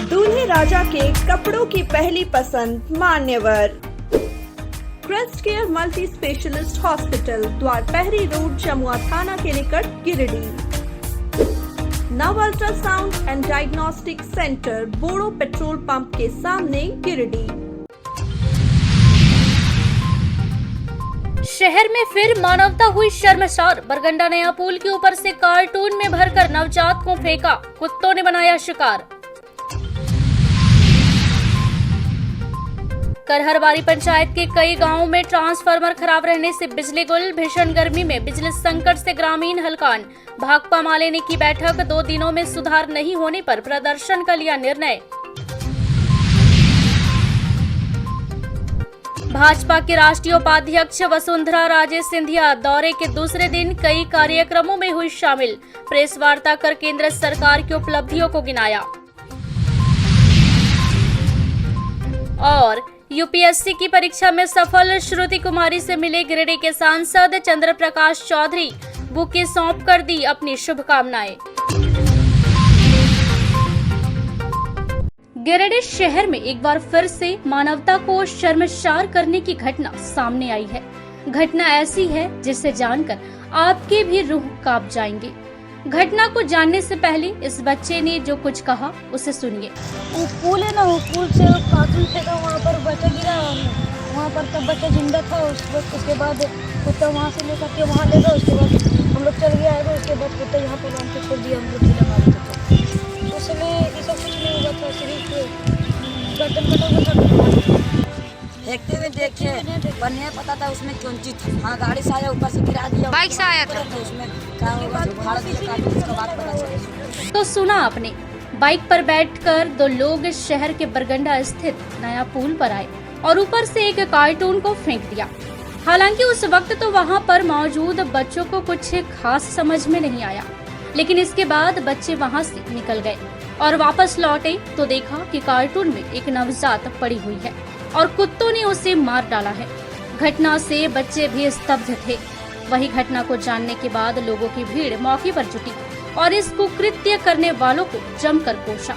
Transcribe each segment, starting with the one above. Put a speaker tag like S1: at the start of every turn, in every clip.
S1: दूल्हे राजा के कपड़ों की पहली पसंद मान्यवर। Crest care multi specialist hospital, द्वार पहरी रोड, जमुआ थाना के निकट, गिरिडीह। नव ultrasound and diagnostic centre, Bodo petrol pump के सामने, गिरिडीह।
S2: शहर में फिर मानवता हुई शर्मसार। बरगंडा नया पुल के ऊपर से कार्टून में भरकर नवजात को फेंका, कुत्तों ने बनाया शिकार। करहरबारी पंचायत के कई गांवों में ट्रांसफार्मर खराब रहने से बिजली गुल। भीषण गर्मी में बिजली संकट से ग्रामीण हलकान। भाकपा माले ने की बैठक, 2 दिनों में सुधार नहीं होने पर प्रदर्शन का लिया निर्णय। भाजपा के राष्ट्रीय उपाध्यक्ष वसुंधरा राजे सिंधिया दौरे के दूसरे दिन कई कार्यक्रमों में हुई शामिल। प्रेस वार्ता कर केंद्र सरकार की उपलब्धियों को गिनाया। और यूपीएससी की परीक्षा में सफल श्रुति कुमारी से मिले गिरिडीह के सांसद चंद्र प्रकाश चौधरी। बुके सौंप कर दी अपनी शुभकामनाएं। गिरिडीह शहर में एक बार फिर से मानवता को शर्मसार करने की घटना सामने आई है। घटना ऐसी है जिसे जानकर आपके भी रूह कांप जाएंगे। घटना को जानने से पहले इस बच्चे ने जो कुछ कहा उसे सुनिए।
S3: वो पुल है ना, वो पुल से कार्टून फेंका, वहाँ पर बच्चा गिरा, वहाँ पर तब बच्चा जिंदा था। उसके बाद कुत्ता वहाँ से लेकर के वहाँ ले गया। उसके बाद हम लोग चल गए आए। उसके बाद कुत्ता यहाँ पर बांध के छोड़ दिया, हम लोग भी लगा रहे थे। उस समय ऐसा कुछ नहीं हुआ था, सिर्फ गर्दन कटा हुआ था।
S4: देखते हुए देखे पर नहीं पता था उसमें कौन चीज था। हाँ, गाड़ी से आया, ऊपर से गिरा दिया, बाइक से आया था, तो उसमें क्या होगा भारत का बात पता चला।
S2: तो सुना आपने, बाइक पर बैठकर 2 लोग शहर के बरगंडा स्थित नया पुल पर आए और ऊपर से एक कार्टून को फेंक दिया। हालांकि उस वक्त तो वहां पर मौजूद बच्चों को कुछ खास समझ में नहीं आया, लेकिन इसके बाद बच्चे वहां से निकल गए और वापस लौटे तो देखा कि कार्टून में एक नवजात पड़ी हुई है और कुत्तों ने उसे मार डाला है। घटना से बच्चे भी स्तब्ध थे। वही घटना को जानने के बाद लोगों की भीड़ मौके पर जुटी और इस कुकृत्य करने वालों को जमकर कोसा।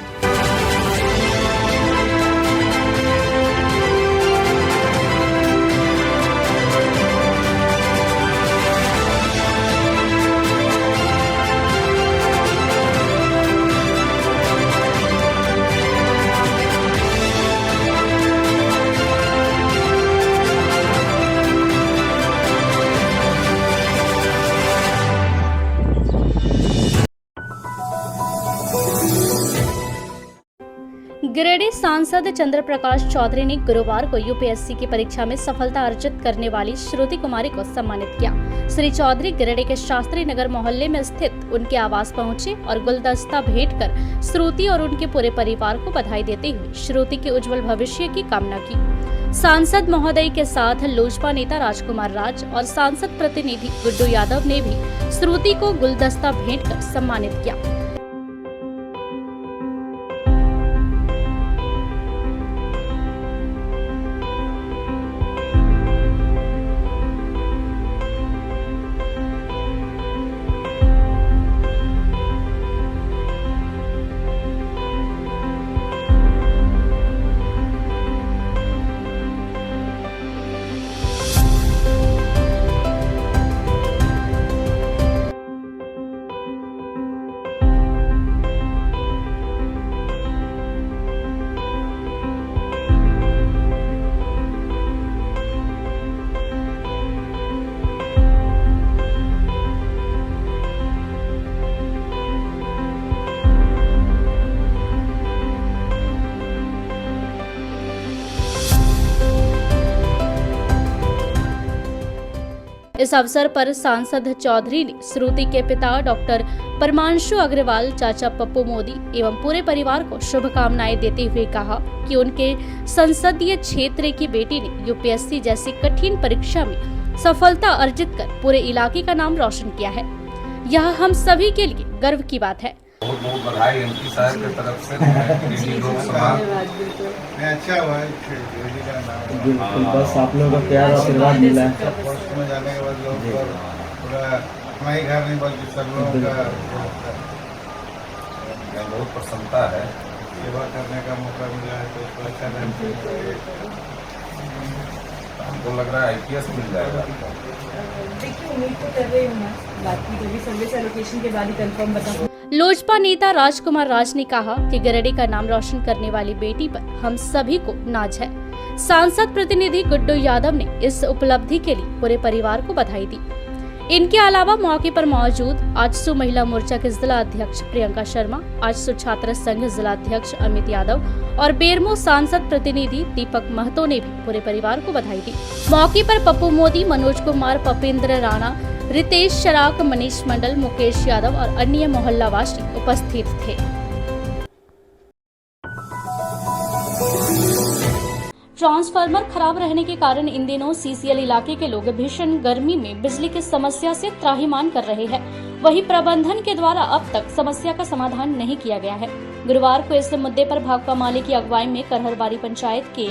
S2: गिरिडीह सांसद चंद्र प्रकाश चौधरी ने गुरुवार को यूपीएससी की परीक्षा में सफलता अर्जित करने वाली श्रुति कुमारी को सम्मानित किया। श्री चौधरी गिरिडीह के शास्त्री नगर मोहल्ले में स्थित उनके आवास पहुंचे और गुलदस्ता भेंट कर श्रुति और उनके पूरे परिवार को बधाई देते हुए श्रुति के उज्जवल भविष्य की कामना की। सांसद महोदय के साथ लोजपा नेता राजकुमार राज और सांसद प्रतिनिधि गुड्डू यादव ने भी श्रुति को गुलदस्ता भेंट कर सम्मानित किया। इस अवसर पर सांसद चौधरी ने श्रुति के पिता डॉक्टर परमांशु अग्रवाल, चाचा पप्पू मोदी एवं पूरे परिवार को शुभकामनाएं देते हुए कहा कि उनके संसदीय क्षेत्र की बेटी ने यूपीएससी जैसी कठिन परीक्षा में सफलता अर्जित कर पूरे इलाके का नाम रोशन किया है। यह हम सभी के लिए गर्व की बात है।
S5: बहुत बहुत बधाई एमपी साहब की तरफ से।
S6: अच्छा हुआ है,
S7: बिल्कुल, बस आप लोगों का प्यार आशीर्वाद मिला है।
S6: पोस्ट में जाने के बाद लोग पूरा अपना ही घर नहीं बल्कि सब लोगों का
S5: बहुत प्रसन्नता है
S6: सेवा करने का मौका मिला है तो उसको अच्छा लगता है।
S5: हमको लग रहा है IPS मिल जाएगा आपको।
S8: देखिए उम्मीद तो कर रही हूँ मैं, बाकी जो भी सर्विस एलोकेशन के बाद ही कंफर्म बताऊँ।
S2: लोजपा नेता राजकुमार राज ने कहा कि गिरिडीह का नाम रोशन करने वाली बेटी पर हम सभी को नाज है। सांसद प्रतिनिधि गुड्डू यादव ने इस उपलब्धि के लिए पूरे परिवार को बधाई दी। इनके अलावा मौके पर मौजूद आजसू महिला मोर्चा के जिला अध्यक्ष प्रियंका शर्मा, आजसू छात्र संघ जिला अध्यक्ष अमित यादव और बेरमो सांसद प्रतिनिधि दीपक महतो ने भी पूरे परिवार को बधाई दी। मौके पर पप्पू मोदी, मनोज कुमार, पपेंद्र राणा, रितेश शराक, मनीष मंडल, मुकेश यादव और अन्य मोहल्लावासी उपस्थित थे। ट्रांसफार्मर खराब रहने के कारण इन दिनों CCL इलाके के लोग भीषण गर्मी में बिजली की समस्या से त्राहिमाम कर रहे हैं। वहीं प्रबंधन के द्वारा अब तक समस्या का समाधान नहीं किया गया है। गुरुवार को इस मुद्दे पर भाकपा माले की अगुवाई में करहरबारी पंचायत के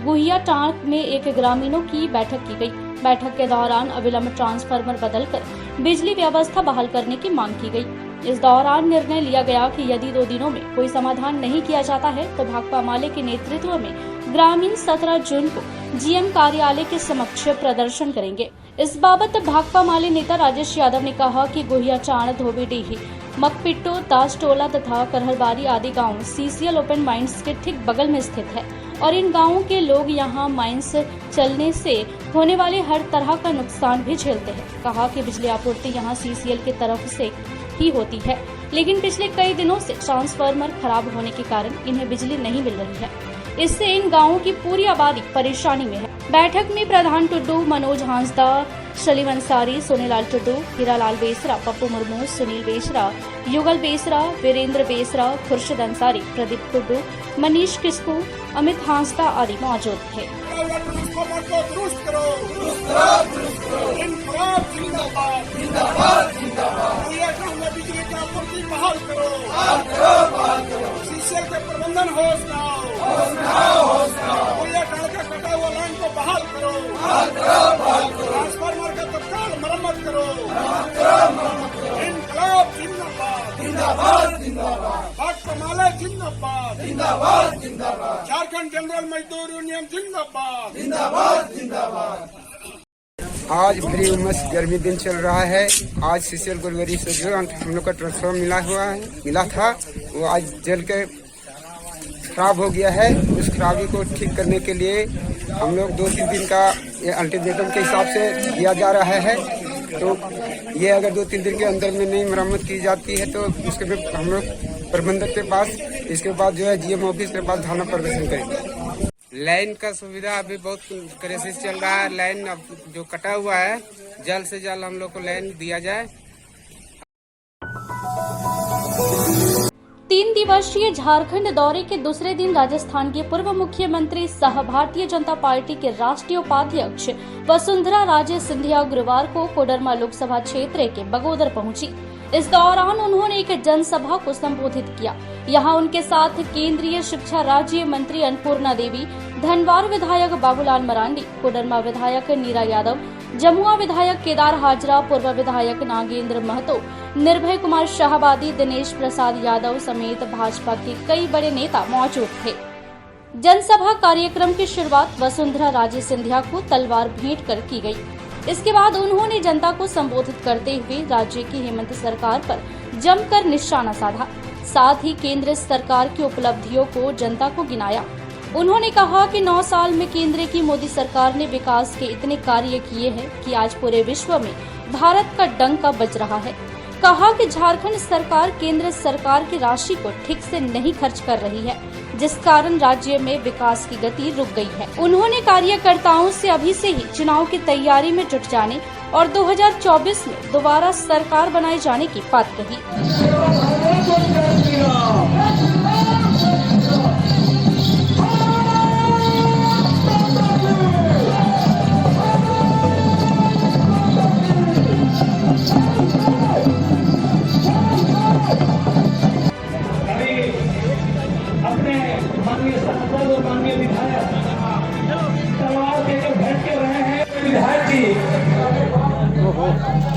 S2: गुहिया टांक में एक ग्रामीणों की बैठक की गई। बैठक के दौरान अविलंब ट्रांसफार्मर बदलकर बिजली व्यवस्था बहाल करने की मांग की गई। इस दौरान निर्णय लिया गया कि यदि 2 दिनों में कोई समाधान नहीं किया जाता है तो भाकपा माले के नेतृत्व में ग्रामीण 17 जून को GM कार्यालय के समक्ष प्रदर्शन करेंगे। इस बाबत भाकपा माले नेता राजेश यादव ने कहा कि गुहिया चाण, धोबीडीही, मकपिट्टो, दासटोला तथा करहरबारी आदि गांव CCL ओपन माइंस के ठीक बगल में स्थित है और इन गांवों के लोग यहां माइंस चलने से होने वाले हर तरह का नुकसान भी झेलते हैं। कहा कि बिजली आपूर्ति यहां CCL की तरफ से ही होती है, लेकिन पिछले कई दिनों से ट्रांसफार्मर खराब होने के कारण इन्हें बिजली नहीं मिल रही है। इससे इन गांवों की पूरी आबादी परेशानी में है। बैठक में प्रधान टुड्डू, मनोज हांसदा, सलीम अंसारी, सोनेलाल टुड्डू, हीरालाल बेसरा, पप्पू मुर्मू, सुनील बेसरा, युगल बेसरा, वीरेंद्र बेसरा, खुर्शीद अंसारी, प्रदीप टुड्डू, मनीष किस्कू, अमित हांसदा आदि मौजूद थे।
S9: प्रबंधन होश ना कटा हुआ लाइन को बहाल करो, ट्रांसफार्मर का तत्काल मरम्मत करो। इनकलाब जिंदाबाद, भाकपा माले जिंदाबाद, झारखंड जनरल मजदूर यूनियन जिंदाबाद।
S10: आज बड़ी उमस गर्मी दिन चल रहा है। आज CCL गुरुवारी से जो हम लोग का ट्रांसफार्मर मिला था वो आज जल के खराब हो गया है। उस खराबी को ठीक करने के लिए हम लोग 2-3 दिन का अल्टीमेटम के हिसाब से दिया जा रहा है। तो ये अगर 2-3 दिन के अंदर में नहीं मरम्मत की जाती है तो उसके बाद हम लोग प्रबंधक के पास, इसके बाद जो है GM ऑफिस के पास धरना प्रदर्शन करेंगे। लाइन का सुविधा अभी बहुत क्राइसिस चल रहा है। लाइन अब जो कटा हुआ है जल्द से जल्द हम लोग को लाइन दिया जाए।
S2: 3 दिवसीय झारखंड दौरे के दूसरे दिन राजस्थान के पूर्व मुख्यमंत्री सह भारतीय जनता पार्टी के राष्ट्रीय उपाध्यक्ष वसुंधरा राजे सिंधिया गुरुवार को कोडरमा लोकसभा क्षेत्र के बगोदर पहुंची। इस दौरान उन्होंने एक जनसभा को संबोधित किया। यहां उनके साथ केंद्रीय शिक्षा राज्य मंत्री अन्नपूर्णा देवी, धनवार विधायक बाबूलाल मरांडी, कोडरमा विधायक नीरा यादव, जमुआ विधायक केदार हाजरा, पूर्व विधायक नागेंद्र महतो, निर्भय कुमार शाहबादी, दिनेश प्रसाद यादव समेत भाजपा के कई बड़े नेता मौजूद थे। जनसभा कार्यक्रम की शुरुआत वसुंधरा राजे सिंधिया को तलवार भेंट कर की गई। इसके बाद उन्होंने जनता को संबोधित करते हुए राज्य की हेमंत सरकार पर जमकर निशाना साधा। साथ ही केंद्र सरकार की उपलब्धियों को जनता को गिनाया। उन्होंने कहा कि 9 साल में केंद्र की मोदी सरकार ने विकास के इतने कार्य किए हैं कि आज पूरे विश्व में भारत का डंका बज रहा है। कहा कि झारखंड सरकार केंद्र सरकार की राशि को ठीक से नहीं खर्च कर रही है, जिस कारण राज्य में विकास की गति रुक गई है। उन्होंने कार्यकर्ताओं से अभी से ही चुनाव की तैयारी में जुट जाने और 2024 में दोबारा सरकार बनाए जाने की बात कही।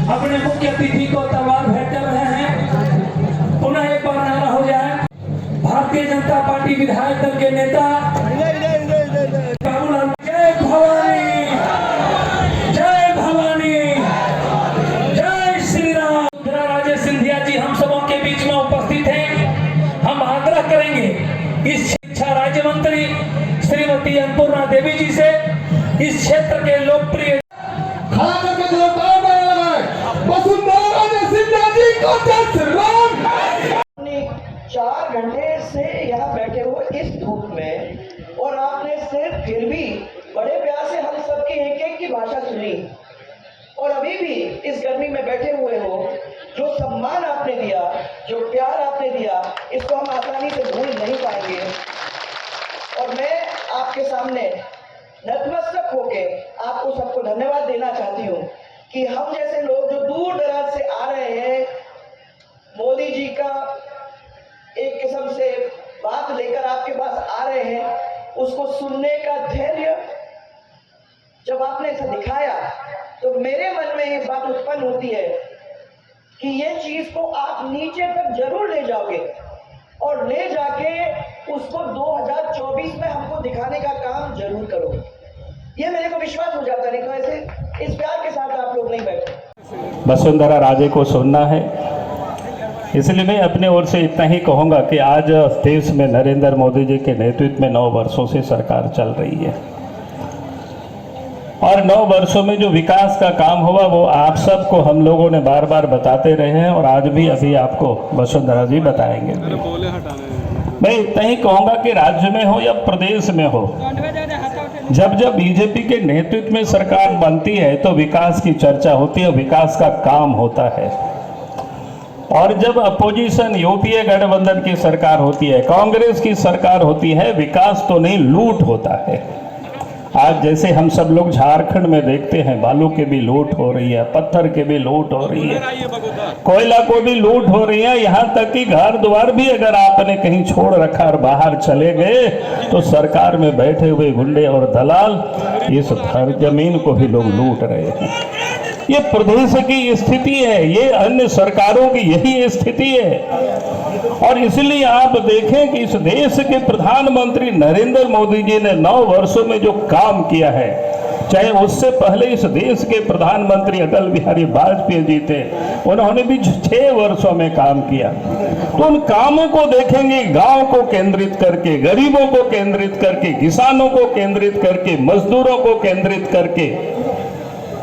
S11: अपने मुख्य अतिथि को तलवार भेंट कर रहे हैं। पुनः एक बार नारा हो जाए, भारतीय जनता पार्टी विधायक दल के नेता बाबूलाल, जय भवानी, जय भवानी, जय श्री राम। राजे सिंधिया जी हम सबों के बीच में उपस्थित हैं। हम आग्रह करेंगे इस शिक्षा राज्य मंत्री श्रीमती अन्नपूर्णा देवी जी से इस क्षेत्र के लोकप्रिय
S9: खड़ा करके जोरदार नारा लगाएं, वसुंधरा राजे सिंधिया जी को जय श्री राम।
S12: 4 घंटे से यहाँ बैठे हुए इस धूप में, और आपने सिर्फ फिर भी बड़े प्यार से हम सबकी एक की भाषा सुनी, और अभी भी इस गर्मी में बैठे हुए हो। जो सम्मान आपने दिया, जो प्यार आपने दिया, इसको हम आसानी से भूल नहीं पाएंगे। और मैं आपके सामने नतमस्तक होके आपको सबको धन्यवाद देना चाहती हूँ कि हम जैसे लोग जो दूर दराज से आ रहे हैं, मोदी जी का एक किस्म से बात लेकर आपके पास आ रहे हैं, उसको सुनने का धैर्य जब आपने इसे दिखाया तो मेरे मन में एक बात उत्पन्न होती है कि ये चीज को आप नीचे तक जरूर ले जाओगे, और ले जाके उसको 2024 में हमको दिखाने का काम जरूर करोगे। ये मेरे को विश्वास हो जाता, नहीं तो ऐसे इस प्यार के साथ आप लोग नहीं बैठे।
S11: वसुंधरा राजे को सुनना है, इसलिए मैं अपने ओर से इतना ही कहूँगा कि आज देश में नरेंद्र मोदी जी के नेतृत्व में 9 वर्षों से सरकार चल रही है, और 9 वर्षों में जो विकास का काम हुआ वो आप सबको हम लोगों ने बार बार बताते रहे हैं, और आज भी अभी आपको वसुंधरा जी बताएंगे। मैं इतना ही कहूँगा कि राज्य में हो या प्रदेश में हो, जब जब बीजेपी के नेतृत्व में सरकार बनती है तो विकास की चर्चा होती है, विकास का काम होता है। और जब अपोजिशन यूपीए गठबंधन की सरकार होती है, कांग्रेस की सरकार होती है, विकास तो नहीं लूट होता है। आज जैसे हम सब लोग झारखंड में देखते हैं, बालू की भी लूट हो रही है, पत्थर की भी लूट हो रही है, कोयला को भी लूट हो रही है, यहाँ तक कि घर द्वार भी अगर आपने कहीं छोड़ रखा और बाहर चले गए तो सरकार में बैठे हुए गुंडे और दलाल इस जमीन को भी लोग लूट रहे हैं। ये प्रदेश की स्थिति है, ये अन्य सरकारों की यही स्थिति है। और इसलिए आप देखें कि इस देश के प्रधानमंत्री नरेंद्र मोदी जी ने 9 वर्षों में जो काम किया है, चाहे उससे पहले इस देश के प्रधानमंत्री अटल बिहारी वाजपेयी जी थे, उन्होंने भी 6 वर्षों में काम किया। तो उन कामों को देखेंगे, गांव को केंद्रित करके, गरीबों को केंद्रित करके, किसानों को केंद्रित करके, मजदूरों को केंद्रित करके,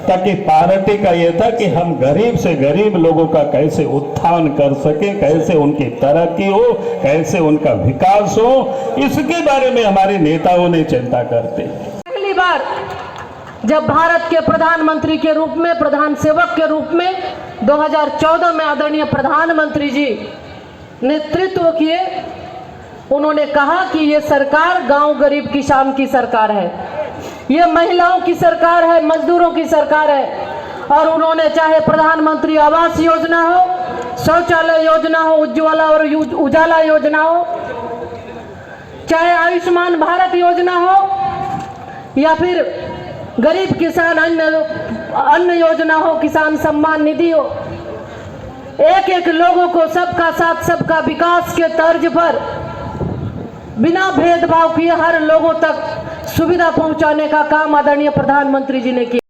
S11: ताकि पार्टी का यह था कि हम गरीब से गरीब लोगों का कैसे उत्थान कर सके, कैसे उनकी तरक्की हो, कैसे उनका विकास हो, इसके बारे में हमारे नेताओं ने चिंता करते।
S3: अगली बार जब भारत के प्रधानमंत्री के रूप में, प्रधान सेवक के रूप में 2014 में आदरणीय प्रधानमंत्री जी नेतृत्व किए, उन्होंने कहा कि ये सरकार गांव गरीब किसान की सरकार है, ये महिलाओं की सरकार है, मजदूरों की सरकार है। और उन्होंने चाहे प्रधानमंत्री आवास योजना हो, शौचालय योजना हो, उज्ज्वला और उजाला योजना हो, चाहे आयुष्मान भारत योजना हो, या फिर गरीब किसान अन्न योजना हो, किसान सम्मान निधि हो, एक एक लोगों को सबका साथ सबका विकास के तर्ज पर बिना भेदभाव किए हर लोगों तक सुविधा पहुंचाने का काम आदरणीय प्रधानमंत्री जी ने किया।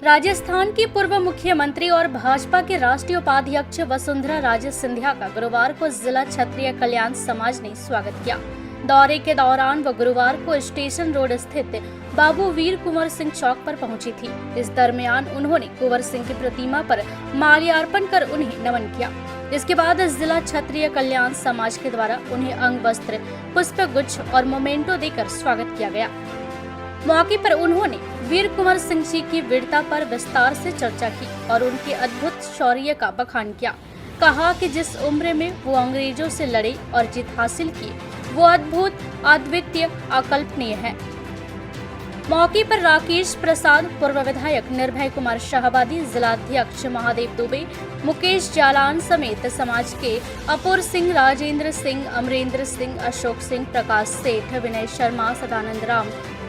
S2: राजस्थान की पूर्व मुख्यमंत्री और भाजपा के राष्ट्रीय उपाध्यक्ष वसुंधरा राजे सिंधिया का गुरुवार को जिला क्षत्रिय कल्याण समाज ने स्वागत किया। दौरे के दौरान वो गुरुवार को स्टेशन रोड स्थित बाबू वीर कुंवर सिंह चौक पर पहुंची थी। इस दरमियान उन्होंने कुंवर सिंह की प्रतिमा पर माल्यार्पण कर उन्हें नमन किया। इसके बाद जिला क्षत्रिय कल्याण समाज के द्वारा उन्हें अंग वस्त्र, पुष्प गुच्छ और मोमेंटो देकर स्वागत किया गया। मौके पर उन्होंने वीर कुंवर सिंह जी की वीरता पर विस्तार से चर्चा की और उनके अद्भुत शौर्य का बखान किया। कहा कि जिस उम्र में वो अंग्रेजों से लड़े और जीत हासिल की, वो अद्भुत, अद्वितीय, अकल्पनीय है। मौके पर राकेश प्रसाद, पूर्व विधायक निर्भय कुमार शाहबादी, जिलाध्यक्ष महादेव दुबे, मुकेश जालान समेत समाज के अपूर सिंह, राजेंद्र सिंह, अमरेंद्र सिंह, अशोक सिंह, प्रकाश सेठ, विनय शर्मा, सदानंद राम,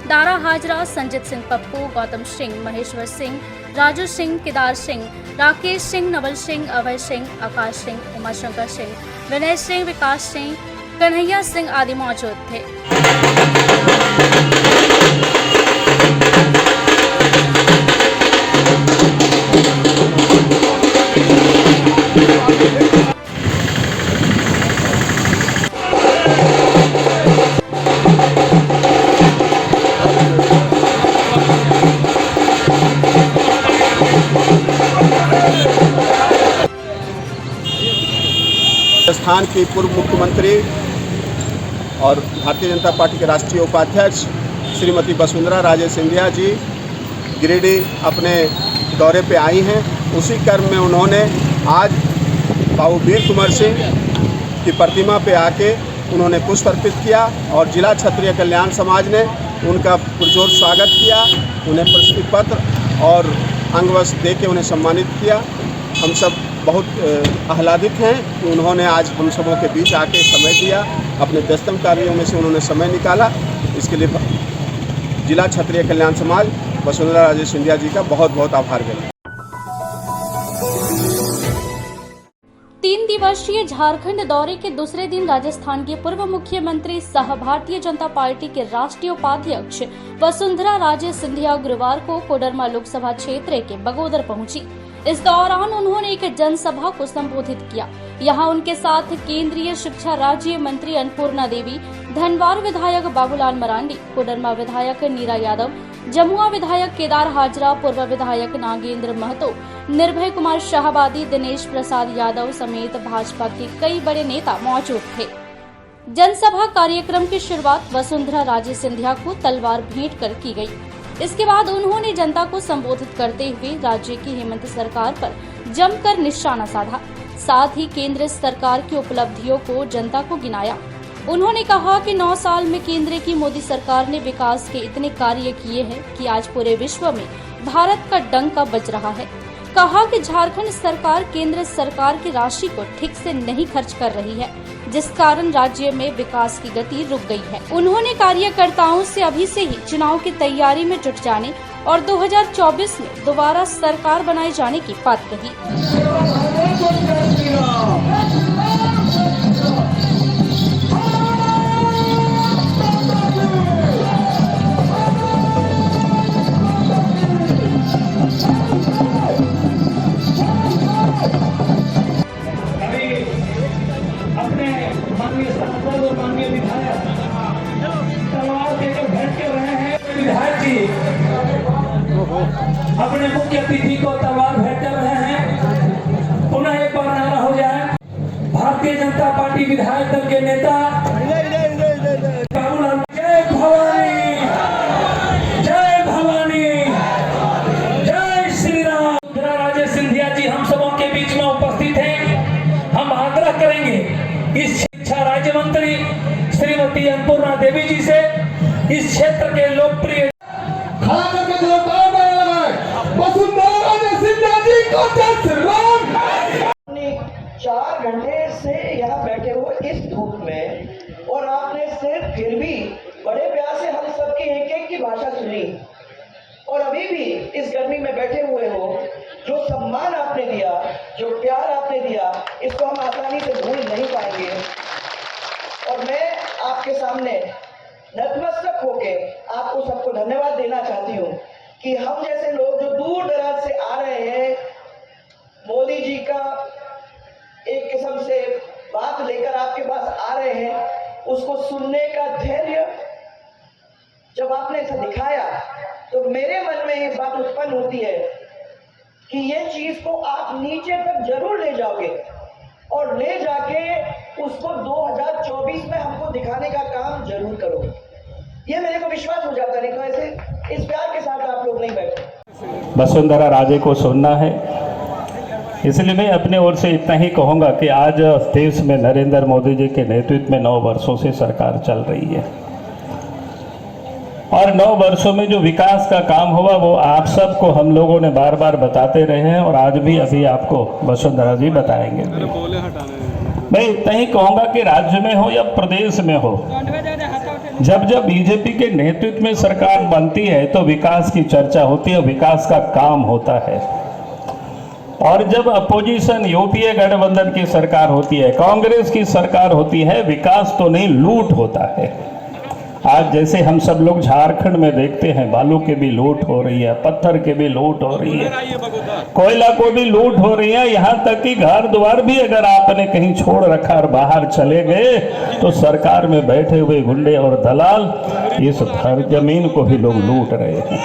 S2: दारा हाजरा, संजीत सिंह पप्पू, गौतम सिंह, महेश्वर सिंह, राजू सिंह, केदार सिंह, राकेश सिंह, नवल सिंह, अभय सिंह, आकाश सिंह, उमाशंकर सिंह, विनय सिंह, विकास सिंह, कन्हैया सिंह आदि मौजूद थे।
S13: राजस्थान की पूर्व मुख्यमंत्री और भारतीय जनता पार्टी के राष्ट्रीय उपाध्यक्ष श्रीमती वसुंधरा राजे सिंधिया जी गिरिडीह अपने दौरे पे आई हैं। उसी क्रम में उन्होंने आज बाबू वीर कुंवर सिंह की प्रतिमा पे आके उन्होंने पुष्प अर्पित किया और जिला क्षत्रिय कल्याण समाज ने उनका पुरजोर स्वागत किया, उन्हें प्रशस्ति पत्र और अंगवस्त्र दे के उन्हें सम्मानित किया। हम सब बहुत आह्लादित हैं कि उन्होंने आज हम सबों के बीच आके समय दिया, अपने व्यस्तम कार्यों में से उन्होंने समय निकाला। इसके लिए जिला क्षत्रिय कल्याण समाज वसुंधरा राजे सिंधिया जी का बहुत बहुत आभार व्यक्त।
S2: 3 दिवसीय झारखंड दौरे के दूसरे दिन राजस्थान के पूर्व मुख्यमंत्री सह भारतीय जनता पार्टी के राष्ट्रीय उपाध्यक्ष वसुंधरा राजे सिंधिया गुरुवार को कोडरमा लोकसभा क्षेत्र के बगोदर पहुंची। इस दौरान उन्होंने एक जनसभा को संबोधित किया। यहां उनके साथ केंद्रीय शिक्षा राज्य मंत्री अन्नपूर्णा देवी, धनवार विधायक बाबूलाल मरांडी, कोडरमा विधायक नीरा यादव, जमुआ विधायक केदार हाजरा, पूर्व विधायक नागेंद्र महतो, निर्भय कुमार शाहबादी, दिनेश प्रसाद यादव समेत भाजपा के कई बड़े नेता मौजूद थे। जनसभा कार्यक्रम की शुरुआत वसुंधरा राजे सिंधिया को तलवार भेंट कर की गई। इसके बाद उन्होंने जनता को संबोधित करते हुए राज्य की हेमंत सरकार पर जमकर निशाना साधा, साथ ही केंद्र सरकार की उपलब्धियों को जनता को गिनाया। उन्होंने कहा कि 9 साल में केंद्र की मोदी सरकार ने विकास के इतने कार्य किए हैं कि आज पूरे विश्व में भारत का डंका बज रहा है। कहा कि झारखंड सरकार केंद्र सरकार की राशि को ठीक से नहीं खर्च कर रही है, जिस कारण राज्य में विकास की गति रुक गई है। उन्होंने कार्यकर्ताओं से अभी से ही चुनाव की तैयारी में जुट जाने और 2024 में दोबारा सरकार बनाए जाने की बात कही।
S9: अपने मुख्य अतिथि को तलवार भेंट कर रहे हैं। पुनः एक बार नारा हो जाए। भारतीय जनता पार्टी विधायक दल के नेता बाबूलाल, जय भवानी, जय भवानी, जय श्री राम। वसुंधरा राजे सिंधिया जी हम सबों के बीच में उपस्थित हैं। हम आग्रह करेंगे इस शिक्षा राज्य मंत्री श्रीमती अन्नपूर्णा देवी जी से इस क्षेत्र के लोकप्रिय
S12: वसुंधरा राजे सिंधिया जी को जय श्री राम। 4 घंटे से यहाँ बैठे हुए इस धूप में और आपने सिर्फ फिर भी बड़े प्यार से हम सबकी एक की भाषा सुनी और अभी भी इस गर्मी में बैठे हुए हो। जो सम्मान आपने दिया, जो प्यार आपने दिया, इसको हम आसानी से भूल नहीं पाएंगे। और मैं आपके सामने नतमस्तक होके आपको सबको धन्यवाद देना चाहती हूँ कि हम जैसे लोग जो दूर दराज से आ रहे हैं, मोदी जी का एक किस्म से बात लेकर आपके पास आ रहे हैं, उसको सुनने का धैर्य जब आपने ऐसा दिखाया तो मेरे मन में एक बात उत्पन्न होती है कि ये चीज को आप नीचे तक जरूर ले जाओगे और ले जाके उसको 2024 में हमको दिखाने का काम जरूर करोगे। ये मेरे को विश्वास हो जाता, नहीं तो ऐसे इस प्यार के साथ आप लोग नहीं बैठे।
S11: वसुंधरा राजे को सुनना है, इसलिए मैं अपने ओर से इतना ही कहूँगा कि आज देश में नरेंद्र मोदी जी के नेतृत्व में 9 वर्षों से सरकार चल रही है और 9 वर्षों में जो विकास का काम हुआ वो आप सबको हम लोगों ने बार बार बताते रहे हैं और आज भी अभी आपको वसुंधरा जी बताएंगे। मैं इतना ही कहूँगा कि राज्य में हो या प्रदेश में हो, जब जब बीजेपी के नेतृत्व में सरकार बनती है तो विकास की चर्चा होती है, विकास का काम होता है। और जब अपोजिशन यूपीए गठबंधन की सरकार होती है, कांग्रेस की सरकार होती है, विकास तो नहीं लूट होता है। आज जैसे हम सब लोग झारखंड में देखते हैं, बालू के भी लूट हो रही है, पत्थर के भी लूट हो रही है, कोयला को भी लूट हो रही है, यहाँ तक कि घर द्वार भी अगर आपने कहीं छोड़ रखा और बाहर चले गए तो सरकार में बैठे हुए गुंडे और दलाल इस जमीन को भी लोग लूट रहे हैं।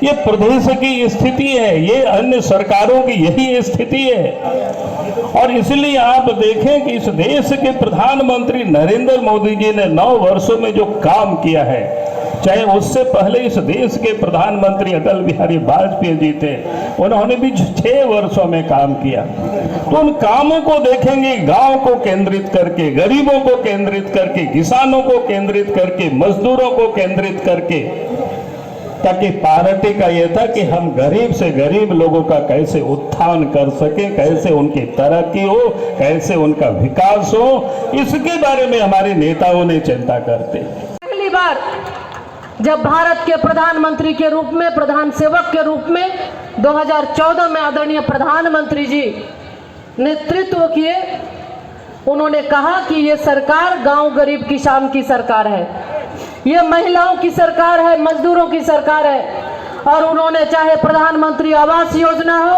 S11: ये प्रदेश की स्थिति है, ये अन्य सरकारों की यही स्थिति है। और इसलिए आप देखें कि इस देश के प्रधानमंत्री नरेंद्र मोदी जी ने 9 वर्षों में जो काम किया है, चाहे उससे पहले इस देश के प्रधानमंत्री अटल बिहारी वाजपेयी जी थे, उन्होंने भी 6 वर्षों में काम किया। तो उन कामों को देखेंगे, गांव को केंद्रित करके, गरीबों को केंद्रित करके, किसानों को केंद्रित करके, मजदूरों को केंद्रित करके, ताकि पार्टी का यह था कि हम गरीब से गरीब लोगों का कैसे उत्थान कर सके, कैसे उनकी तरक्की हो, कैसे उनका विकास हो, इसके बारे में हमारे नेताओं ने चिंता करते।
S3: पहली बार जब भारत के प्रधानमंत्री के रूप में, प्रधान सेवक के रूप में 2014 में आदरणीय प्रधानमंत्री जी नेतृत्व किए, उन्होंने कहा कि ये सरकार गांव गरीब किसान की सरकार है, ये महिलाओं की सरकार है, मजदूरों की सरकार है। और उन्होंने चाहे प्रधानमंत्री आवास योजना हो,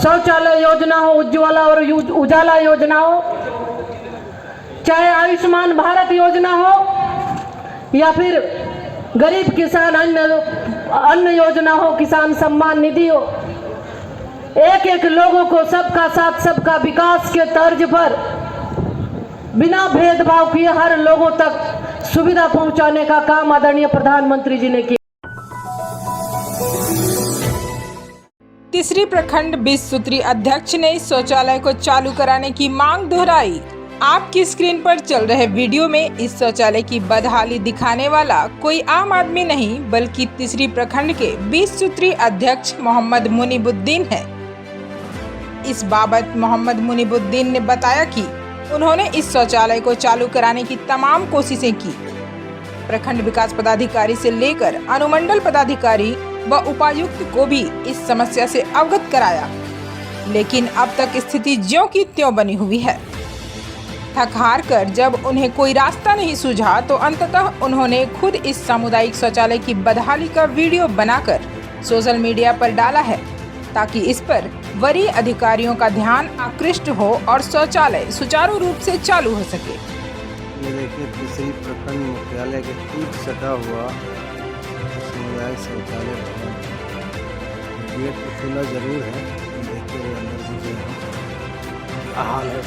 S3: शौचालय योजना हो, उज्ज्वला और उजाला योजना हो, चाहे आयुष्मान भारत योजना हो, या फिर गरीब किसान अन्न योजना हो, किसान सम्मान निधि हो, एक एक लोगों को सबका साथ सबका विकास के तर्ज पर बिना भेदभाव किए हर लोगों तक सुविधा पहुंचाने का काम आदरणीय प्रधानमंत्री जी ने किया।
S14: तीसरी प्रखंड 20 सूत्री अध्यक्ष ने शौचालय को चालू कराने की मांग दोहराई। आपकी स्क्रीन पर चल रहे वीडियो में इस शौचालय की बदहाली दिखाने वाला कोई आम आदमी नहीं, बल्कि तीसरी प्रखंड के 20 सूत्री अध्यक्ष मोहम्मद मुनीबुद्दीन है। इस बाबत मोहम्मद मुनीबुद्दीन ने बताया कि उन्होंने इस शौचालय को चालू कराने की तमाम कोशिशें की। प्रखंड विकास पदाधिकारी से लेकर अनुमंडल पदाधिकारी व उपायुक्त को भी इस समस्या से अवगत कराया, लेकिन अब तक स्थिति ज्यों की त्यों बनी हुई है। थक हार कर जब उन्हें कोई रास्ता नहीं सूझा तो अंततः उन्होंने खुद इस सामुदायिक शौचालय की बदहाली का वीडियो बनाकर सोशल मीडिया पर डाला है, ताकि इस पर वरीय अधिकारियों का ध्यान आकृष्ट हो और शौचालय सुचारू रूप से चालू हो सके।
S6: ये देखिए, तीसरी प्रखंड मुख्यालय के ठीक सटा हुआ सामुदायिक शौचालय गेट तो खुला जरूर है, देखिए वो अंदर भी जो है हाल है।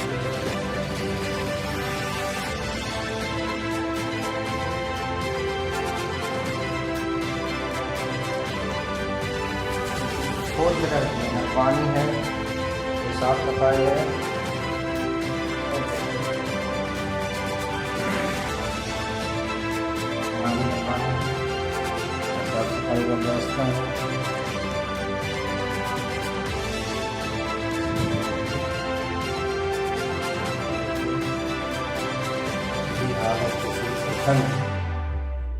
S6: खोल के रखते हैं, पानी है, साफ सफाई है, साफ सफाई का व्यवस्था है।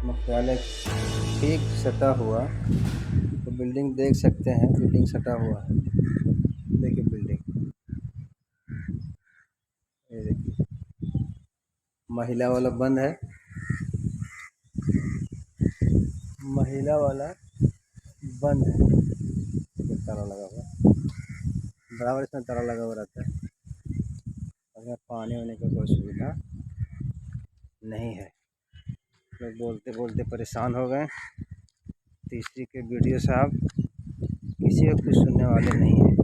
S6: मुख्यालय ठीक सटा हुआ, तो बिल्डिंग देख सकते हैं, बिल्डिंग सटा हुआ है। देखिए बिल्डिंग, ये देखिए महिला वाला बंद है, महिला वाला बंद है, ताला लगा हुआ, बराबर इसमें ताला लगा हुआ रहता है। और पानी वाने का कोई सुविधा नहीं है। लोग बोलते बोलते परेशान हो गए। तीसरी के वीडियो साहब किसी को कुछ सुनने वाले नहीं हैं।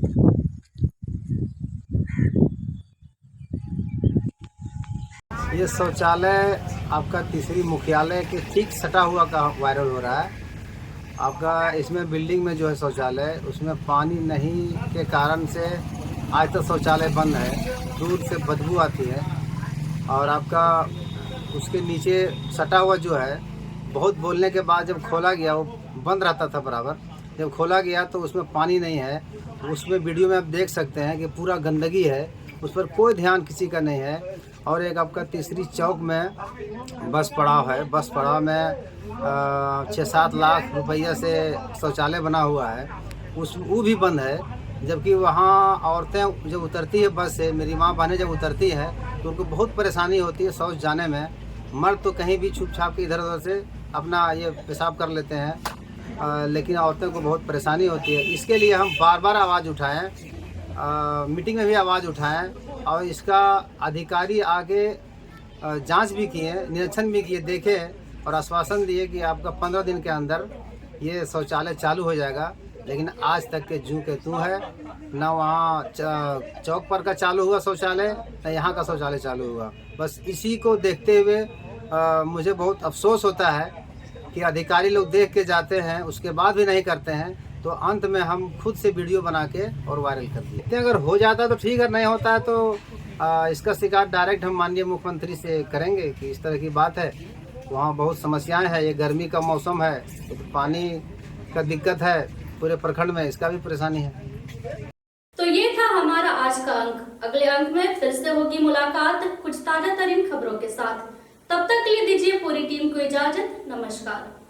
S6: ये शौचालय आपका तीसरी मुख्यालय के ठीक सटा हुआ का वायरल हो रहा है। आपका इसमें बिल्डिंग में जो है शौचालय, उसमें पानी नहीं के कारण से आज तक शौचालय बंद है, दूर से बदबू आती है। और आपका उसके नीचे सटा हुआ जो है, बहुत बोलने के बाद जब खोला गया, वो बंद रहता था बराबर, जब खोला गया तो उसमें पानी नहीं है। उसमें वीडियो में आप देख सकते हैं कि पूरा गंदगी है, उस पर कोई ध्यान किसी का नहीं है। और एक आपका तीसरी चौक में बस पड़ाव है, बस पड़ाव में 6-7 लाख रुपया से शौचालय बना हुआ है, वो भी बंद है। जबकि वहाँ औरतें जब उतरती है बस से, मेरी माँ बहनें जब उतरती है तो उनको बहुत परेशानी होती है शौच जाने में। मर्द तो कहीं भी छुप छाप के इधर उधर से अपना ये पेशाब कर लेते हैं, लेकिन औरतों को बहुत परेशानी होती है। इसके लिए हम बार बार आवाज़ उठाएं, मीटिंग में भी आवाज़ उठाएं और इसका अधिकारी आगे जांच भी किए, निरीक्षण भी किए, देखे और आश्वासन दिए कि आपका 15 दिन के अंदर ये शौचालय चालू हो जाएगा। लेकिन आज तक के जू के तू है, ना वहाँ चौक पर का चालू हुआ शौचालय, ना यहाँ का शौचालय चालू हुआ। बस इसी को देखते हुए मुझे बहुत अफसोस होता है कि अधिकारी लोग देख के जाते हैं, उसके बाद भी नहीं करते हैं। तो अंत में हम खुद से वीडियो बना के और वायरल कर दिए। अगर हो जाता है तो ठीक है, नहीं होता है तो इसका शिकायत डायरेक्ट हम माननीय मुख्यमंत्री से करेंगे कि इस तरह की बात है। वहाँ बहुत समस्याएं हैं, ये गर्मी का मौसम है तो पानी का दिक्कत है पूरे प्रखंड में, इसका भी परेशानी है।
S2: तो ये था हमारा आज का अंक। अगले अंक में फिर से होगी मुलाकात कुछ ताजा तरीन खबरों के साथ। तब तक के लिए दीजिए पूरी टीम को इजाजत। नमस्कार।